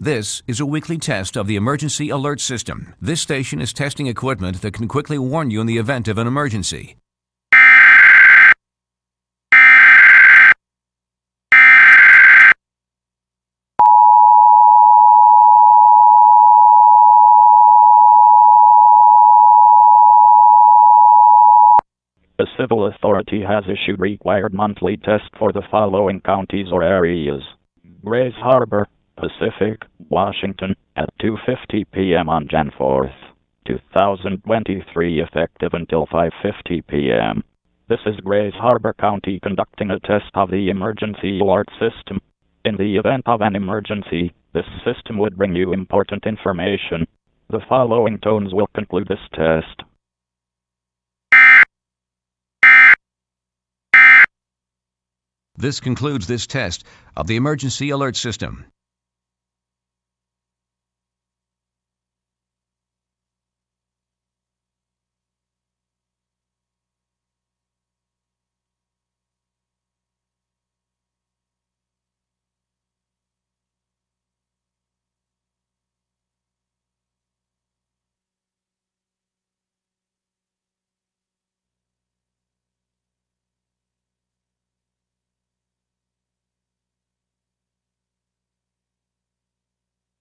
This is a weekly test of the Emergency Alert System. This station is testing equipment that can quickly warn you in the event of an emergency. A civil authority has issued required monthly tests for the following counties or areas: Grays Harbor, Pacific, Washington, at 2:50 p.m. on Jan 4th, 2023, effective until 5:50 p.m. This is Grays Harbor County conducting a test of the Emergency Alert System. In the event of an emergency, this system would bring you important information. The following tones will conclude this test. This concludes this test of the Emergency Alert System.